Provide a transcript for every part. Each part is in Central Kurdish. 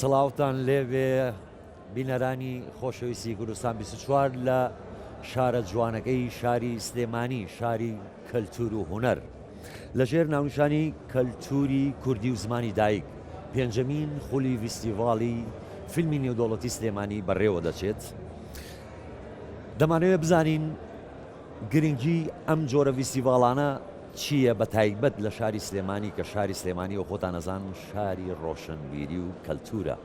سڵاوتان لێوێ بینەرانی خۆشەویستی کوردستان 24 لە شارە جوانەکەی شاری سلێمانی شاری کەلتور و هونەر لەژێر ناونیشانی کەلتوری کوردی و زمانی دایک پێنجەمین خولی فیستیڤاڵی فیلمی نێودەوڵەتی سلێمانی بەڕێوە دەچێت. دەمانەوێت بزانین گرنگی ئەم جۆرە فیستیڤاڵانە چییە بە تایبەت لە شاری سلێمانی کە شاری سلێمانی و خۆتان نەزان شاری ڕۆشنبیری و کەلتورە.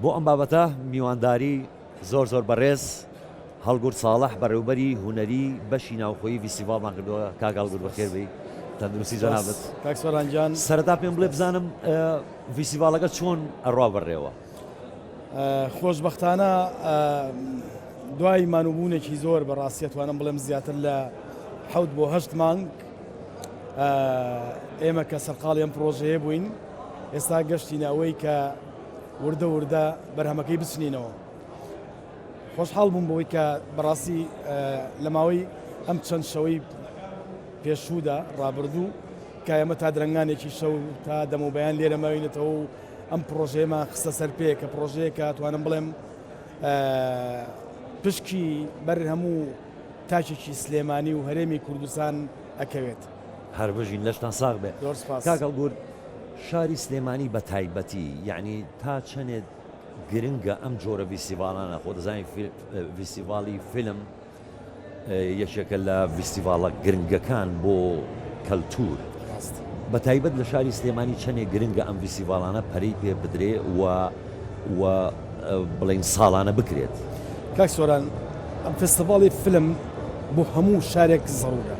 بۆ ئەم بابەتە میوانداری زۆر بەڕێز هەڵگورد ساڵح بەڕێوبەری هونەری بەشی ناوخۆیی فیستیڤاڵمان کردووە. کاک هەڵگورد بەخێر بی، تەندروستی جەنابەت. کاک سۆرانجان، سەرەتا پێم بڵێ بزانم فیستیڤاڵەکە چۆن ئەڕوا بەڕێوە؟ خۆشبەختانە دوای مانوبوونێکی زۆر بەڕاستی توانم بڵێم زیاتر لە 7 بۆ 8 مانگ ئێمە کە سەرقاڵی ئەم پرۆژەیە بووین، ئێستا گەشتینە ئەوەی کە وردە بەرهەمەکەی بچنینەوە. خۆشحاڵ بووم بەوەی کە بەڕاستی لە ماوەی ئەم چەند شەوەی پێشوودا ڕابردوو کە ئێمە تا درەنگانێکی شەو تا دەموبەیان لێرە ماوینێتەوە و ئەم پرۆژەیەمان خستە سەر پێ کە پرۆژەیەکە توانم بڵێم پشکی بەر هەموو تاچێکی سلێمانی و هەرێمی کوردستان ئەکەوێت. هەر بژین لەشتان ساغ بێ. کاک هەڵگورد، شاری سلێمانی بە تایبەتی یعنی تا چەندێت گرنگە ئەم جۆرە فیستیڤاڵانە؟ خۆ دەزانین فیستیڤاڵی فیلم یەکێکە لە فیستیڤاڵە گرنگەکان بۆ کەلتور. بە تایبەت لە شاری سلێمانی چەندێک گرنگە ئەم فیستیڤاڵانە پەرەی پێ بدرێ و بڵین ساڵانە بکرێت. کاک سۆران، ئەم فستیڤاڵی فیلم بۆ هەموو شارێک زەڕورە،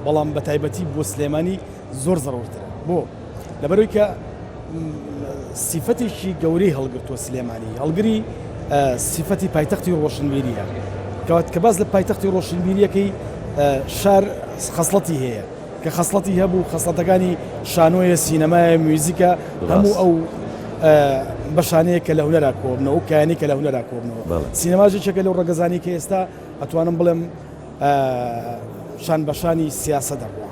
بەڵام بە تایبەتی بۆ سلێمانی زۆر زەڕورترە. بۆ لەبەرەوەی کە سیفەتێکی گەورەی هەڵگرتووە سلێمانی، هەڵگری سیفەتی پایتەختی ڕۆشنبیریە کە باز لە پایتەختی ڕۆشنبیریەکەی شار خەسڵەتی هەیە کە خەسڵەتی هەبوو، خەسڵەتەکانی شانۆیە، سینەمایە، میوزیکە، هەموو ئەو بەشانەیە کە لە هونەرا کۆبنەوە و کایانەی کە لە هونەرا کۆبنەوە. سینەماژێکێکە لەو ڕێگەزانی کە ئێستا ئەتوانم بڵێم شان بەشانی سیاسە دەڕوا،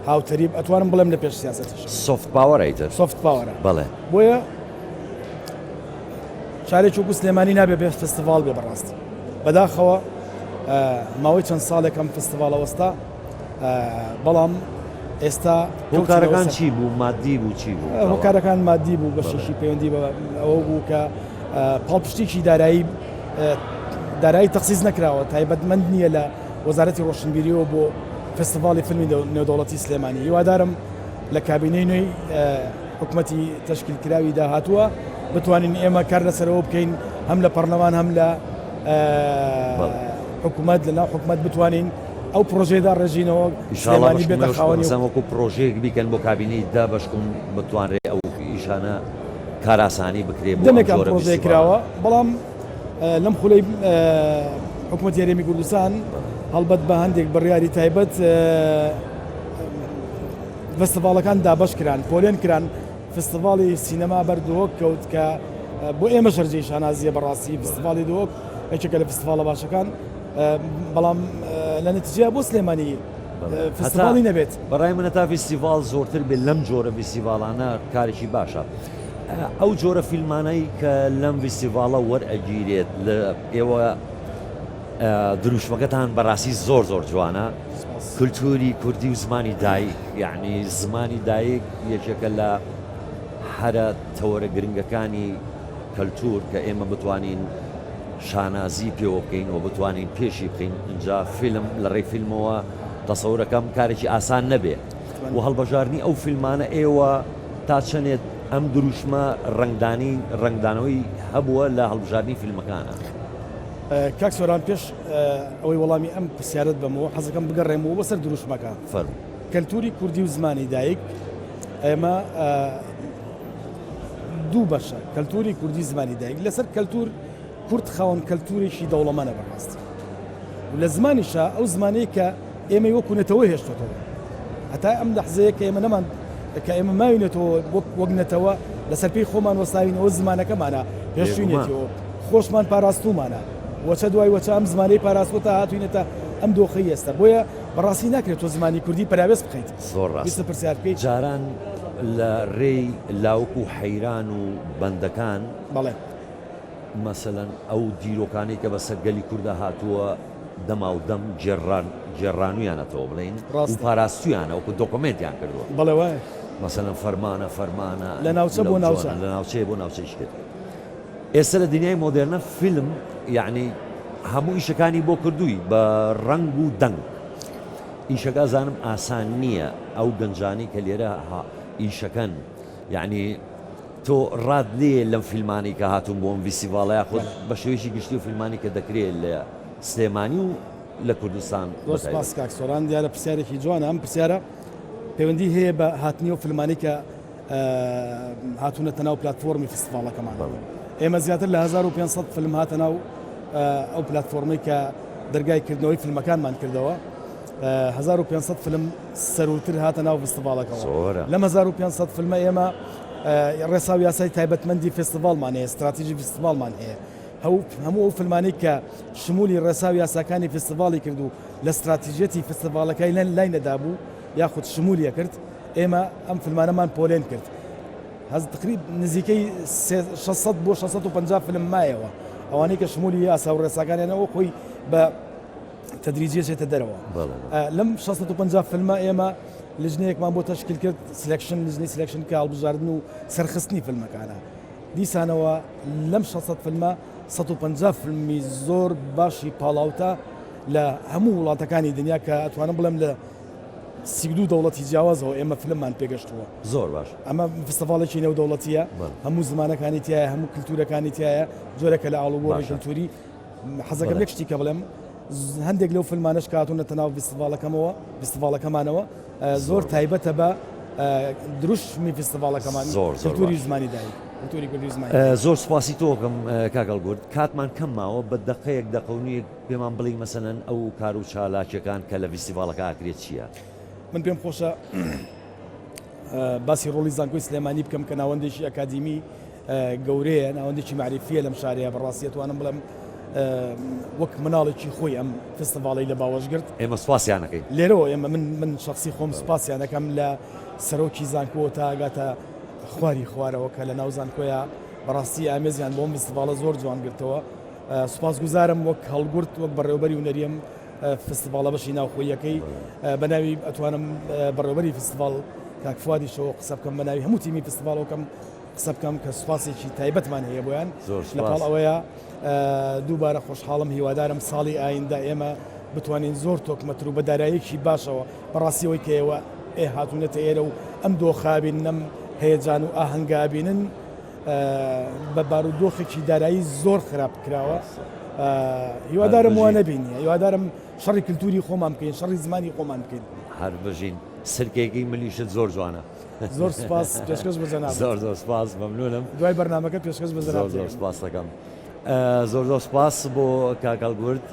هاوتەریب ئەتوانم بڵێم لە پێش سیاسەتش سۆفت پاوەرەیتر، سۆفت پاوەرە. بەڵێ بۆیە شارێکی وەکو سلێمانی نابێ بێ فستیڤاڵ بێ بەڕاستی. بەداخەوە ماوەی چەند ساڵێک ئەم فستیڤاڵە وەستا، بەڵام ئێستا هۆکارەکان چی بوو؟ مادی بوو چی بوو؟ هۆکارەکان مادی بوو، بەشێکی پەیوەندی ئەوە بوو کە پاڵپشتێکی دارایی تەخسیس نەکراوە، تایبەتمەند نییە لە وەزارەتی ڕۆشنبیریەوە بۆ فستیڤاڵی فیلمی نێودەوڵەتی سلێمانی. هیوادارم لە کابینەی نوێی حکوومەتی تەشکیلکراوی داهاتووە بتوانین ئێمە کار لەسەرەوە بکەین، هەم لە پەرلەمان هەم لە حکوومەت لەناو حکوومەت بتوانین ئەو پرۆژێدا ڕێژینەوە سلێمانی بێتە خاوەنی وەکو پرۆژەیەک بیکەن بۆ کابینەی دابەشکن بتوانرێت ئەو ئیشانە کاراسانی بکرێت. دەمێکم پرۆژەیە کراوە، بەڵام لەم خولەی حکوومەتی هەرێمی کوردستان هەڵبەت بە هەندێک بڕیاری تایبەت فستیڤاڵەکان دابەش کران، پۆلێن کران، فستیڤاڵی سینەما بەردەوە کەوت کە بۆ ئێمە شەرجەی شانازیە بەڕاستی فستیڤاڵی دۆک یەکێکە لە فستیڤاڵە باشەکان، بەڵام لە نەتیجە بۆ سلێمانی فستیڤاڵی نەبێت. بەڕای منە تا فیستیڤاڵ زۆرتر بێت لەم جۆرە فیستیڤاڵانە کارێکی باشە. ئەو جۆرە فیلمانەی کە لەم فیستیڤاڵە وەرئەگیرێت لە ئێوە دروشمەکەتان بەڕاستی زۆر جوانە. کولتوری کوردی و زمانی دایک، یعنی زمانی دایک یەکێکە لە هەرە تەوەرە گرنگەکانی کەلتور کە ئێمە بتوانین شانازی پێوە بکەین و بتوانین پێشی بکەین. اینجا فیلم لە ڕێی فیلمەوە تەسەورەکەم کارێکی ئاسان نەبێ و هەڵبەژاردننی ئەو فیلمانە ئێوە تا چەندێت ئەم دروشمە ڕنگدانەوەی هەبووە لە هەڵبژاردننی فیلمەکانە. کاک سۆران، پێش ئەوەی وەڵامی ئەم پرسیارەت بەمەوە حەزەکەم بگەڕێمەوە بەسەر دروشمەکە. کەلتوری کوردی و زمانی دایک ئێمە دوو بەشە، کەلتوری کوردی زمانی دایک. لەسەر کەلتور کورد خاوەن کەلتورێکی دەوڵەمەنە بەڕاستی و لە زمانیشە ئەو زمانەیە کە ئێمە وەکوونەتەوە هێشتۆتەوە، هەتا ئەم لەحزەیە کە ئێمە نەمان کە ئێمە ماوینێتەوە وەگنێتەوە لەسەر پێی خۆمان وەستاوینەوە زمانەکەمانە پێشوینێتەوە، خۆشمان پاراستومانە، وەچە دوای وەچە ئەم زمانەی پاراستوە تا هاتوینێتە ئەم دۆخەی ئێستا. بۆیە بەڕاستی ناکرێت تۆ زمانی کوردی پەراوێز بخەیت. زۆر ڕاست. پرسیار بکەیت جاران لە ڕێی لاوک و حەیران و بەندەکان بەڵێ مەسەلەن ئەو دیرۆکانی کە بەسەر گەلی کووردە هاتووە دەما و دەم جێڕانویانەتەوە بڵین و پاراستویانە وەکو دۆکمنتیان کردووە بەڵێ وایە مەسەلەن فەرمانە لە ناوچە بۆ ناوچە لە ناوچەیە بۆ ناوچەی شتێت ئێستا لە دنیای مۆدێرنە فیلم یعنی هەموو ئیشەکانی بۆ کردووی بە ڕنگ و دەنگ ئیشەکە زانم ئاسان نییە ئەو گەنجانی کە لێرە ئیشەکەن یعنی تۆ ڕاد لێ لەم فیلمانی کە هاتوون بۆم ویسیڤالەیە خۆت بە شێوەیەکی گشتی و فیلمانی کە دەکرێت لە سلێمانی و لە کوردستان دۆست باس کاک سۆران دیارە پرسیارێکی جوانە ئەم پرسیارە پەیوەندی هەیە بە هاتنی و فیلمانی کە هاتوونەتە ناو پلاتفۆرمی فستیڤاڵەکەمان ئێمە زیاتر لە 1500 فیلم هاتە ناو ئەو پلاتفۆرمی کە دەرگای کردنەوەی فیلمەکانمان کردەوە 1500 فیلم سەروتر هاتە ناو فستیڤاڵەکەەوە لەم 1500 فیلمە ئێمە ڕێسا و یاسای تایبەتمەندی فستیڤاڵمان هەیە استراتیژی فستیڤاڵمان هەیە هەموو ئەو فیلمانەی کە شمولی ڕێسا و یاساکانی فستیڤاڵی کرد و لە استراتیژەتی فستیڤاڵەکەی لای نەدابوو یاخود شمولیە کرد ئێمە ئەم فیلمانەمان پۆلێن کرد هەز تقریب نزیکەی 600 بۆ 650 فیلم مایەوە ئەوانەی کە شمولی یاسا و ڕێساکانیانەوە خۆی بە تەدریجێتە دەرەوە لەم 650 فیلمە ئێمە لژنەیەکمان بۆ تەشکیل کرد سلکشن لژنەی سلکشن کە هەڵبژاردن و سەرخستنی فیلمەکانە دیسانەوە لەم 600 فیلمە 150 فیلمی زۆر باشی پاڵاوتە لە هەموو وڵاتەکانی دنیا کە ئەتوانم بڵێم لە 32 دەوڵەتی جیاوازەوە ئێمە فیلممان پێگەشتووە زۆر باش ئەمە فستیڤاڵێکی نێودەوڵەتیە هەموو زمانەکانی تایە هەموو کللتورەکانی تایە جۆرەکە لە ئاڵوگۆڕی کللتوری حەزەکەم یەک شتی کە بڵێم هەندێک لەو فیلمانش کاتونەتە ناو فستیڤاڵەکەمانەوە زۆر تایبەتە بە دروشمی فستیڤاڵەکەمان کللتوری زمانی دایی کللتوری کوردی زمانی زۆر سوپاسی تۆکەم کاگەڵ گورد کاتمان کەم ماوە بە دقەیەک دەقەونی پێمان بڵی مەسەنەن ئەو کار و چالاکیەکان کە لە فستیڤاڵەکە ئاکرێت چییە؟ من پێم خۆشە باسی ڕۆڵی زانکۆی سلێمانی بکەم کە ناوەندێکی ئەکادیمی گەورەیە ناوەندێکی معریفیە لەم شارەیە بەڕاستی توانم بڵێم وەک مناڵێکی خۆی ئەم فستیڤاڵی لە باوەشگرت ئێمە سوپاسیانەکەی لێرەوە ئێمە من شخصی خۆم سوپاسیانەکەم لە سەرۆکی زانکۆ تا ئاگاتە خواری خوارەوە کە لە ناو زانکۆیە بەڕاستی ئامێزیان بۆم فستیڤاڵە زۆر جوان گرتەوە سوپاسگوزارم وەک هەڵگورت وەک بەڕێوەبەری هونەریەم فستیڤاڵە بەشی ناوخۆیەکەی بە ناوی ئەتوانم بەڕێوەبەری فستیڤاڵ کاک فوادیشەوە قسە بکەم بە ناوی هەموو تیمی فستیڤاڵەکەم قسە بکەم کە سوپاسێکی تایبەتمان هەیە بۆیان لەپاڵ ئەوەیە دووبارە خۆشحاڵم هیوادارم ساڵی ئایندا ئێمە بتوانین زۆر تۆکمەتر و بە داراییەکی باشەوە بەڕاستیەوەی کەەوە هاتوونەتە ئێرە و ئەم دۆخابین نەم هەیەجان و ئاهەنگابینن بە بارودۆخێکی دارایی زۆر خراپ کراوە هیوادارم وانە بینیە هیوادارم شەڕی کللتوری خۆمان بکەین شەڕی زمانی خۆمان بکەین هەر بژین سرکێکی ملیشت زۆر جوانە زۆر سپاس پێشکەش بەجەناب زۆر سپاس مەمنونم دوای بەرنامەکە پێشکەش بەجەناب زۆر سپاس دەکەم زۆر سپاس بۆ کاکەڵ گورد